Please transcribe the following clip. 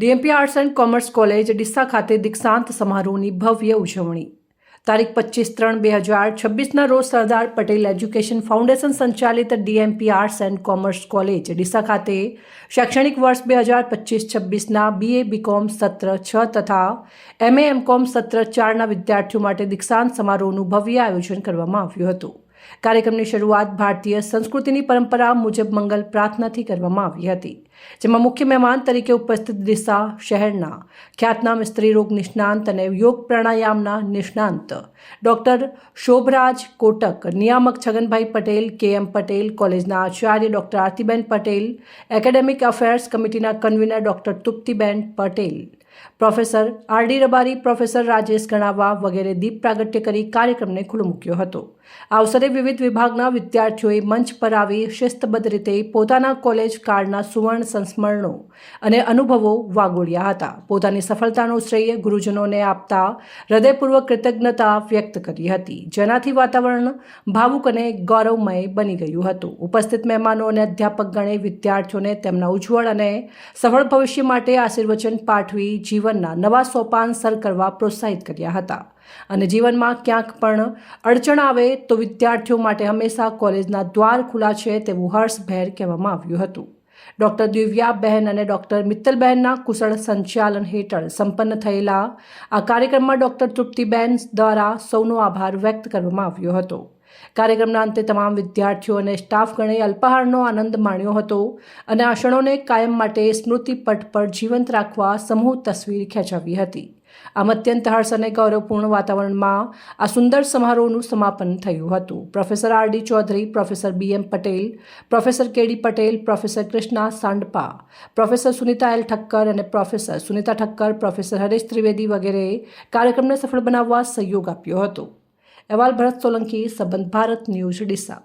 ડીએમપી arts and commerce college Deesa ખાતે દીક્ષાંત સમારોહની ભવ્ય ઉજવણી તારીખ 25/3/2026ના રોજ સરદાર પટેલ એજ્યુકેશન ફાઉન્ડેશન સંચાલિત ડીએમપી arts and commerce college Deesa ખાતે શૈક્ષણિક વર્ષ 2025-26ના બીએ બીકોમ સત્ર 6 તથા એમએ એમકોમ સત્ર 4ના વિદ્યાર્થીઓ માટે દીક્ષાંત સમારોહનું ભવ્ય આયોજન કરવામાં આવ્યું હતું। કાર્યક્રમની શરૂઆત ભારતીય સંસ્કૃતિની પરંપરા મુજબ મંગલ પ્રાર્થનાથી કરવામાં આવી હતી, જેમાં મુખ્ય મહેમાન તરીકે ઉપસ્થિત ડીસા શહેરના ખ્યાતનામ સ્ત્રીરોગ નિષ્ણાંત અને યોગ પ્રાણાયામના નિષ્ણાંત ડૉક્ટર શોભરાજ કોટક, નિયામક છગનભાઈ પટેલ, કેએમ પટેલ, કોલેજના આચાર્ય doctor Aartiben Patel, academic affairs કમિટીના convener doctor Truptiben Patel, professor RD Rabari, professor Rajesh Ganava વગેરે દીપ પ્રાગટ્ય કરી કાર્યક્રમને ખુલ્લો મૂક્યો હતો। આ અવસરે વિવિધ વિભાગના વિદ્યાર્થીઓએ મંચ પર આવી શિસ્તબદ્ધ રીતે પોતાના કોલેજ કાળના સુવર્ણ સંસ્મરણો અને અનુભવો વાગોળ્યા હતા। પોતાની સફળતાનો શ્રેય ગુરુજનોને આપતા હૃદયપૂર્વક કૃતજ્ઞતા વ્યક્ત કરી હતી, જેનાથી વાતાવરણ ભાવુક અને ગૌરવમય બની ગયું હતું। ઉપસ્થિત મહેમાનો અને અધ્યાપકગણે વિદ્યાર્થીઓને તેમના ઉજ્જવળ અને સફળ ભવિષ્ય માટે આશીર્વચન પાઠવી જીવનના નવા સોપાન સર કરવા પ્રોત્સાહિત કર્યા હતા અને જીવનમાં ક્યાંક પણ અડચણ આવે તો વિદ્યાર્થીઓ માટે હંમેશા કોલેજના દ્વાર ખુલ્લા છે તેવું હર્ષભેર કહેવામાં આવ્યું હતું। ડૉક્ટર દિવ્યાબહેન અને ડૉક્ટર મિત્તલબહેનના કુશળ સંચાલન હેઠળ સંપન્ન થયેલા આ કાર્યક્રમમાં ડૉક્ટર તૃપ્તિબેન દ્વારા સૌનો આભાર વ્યક્ત કરવામાં આવ્યો હતો। કાર્યક્રમના અંતે તમામ વિદ્યાર્થીઓ અને સ્ટાફગણે અલ્પાહારનો આનંદ માણ્યો હતો અને આ ક્ષણોને કાયમ માટે સ્મૃતિપટ પર જીવંત રાખવા સમૂહ તસવીર ખેંચાવી હતી। આમ અત્યંત હર્ષ અને ગૌરવપૂર્ણ વાતાવરણમાં આ સુંદર સમારોહનું સમાપન થયું હતું। Professor RD Chaudhari, professor BM Patel, professor KD Patel, professor Krishna Sandpa, professor Sunita L Thakkar અને પ્રોફેસર સુનિતા ઠક્કર, પ્રોફેસર હરેશ ત્રિવેદી વગેરે કાર્યક્રમને સફળ બનાવવા સહયોગ આપ્યો હતો। અહેવાલ ભરત સોલંકી, સંબંધ ભારત ન્યૂઝ ડીસા।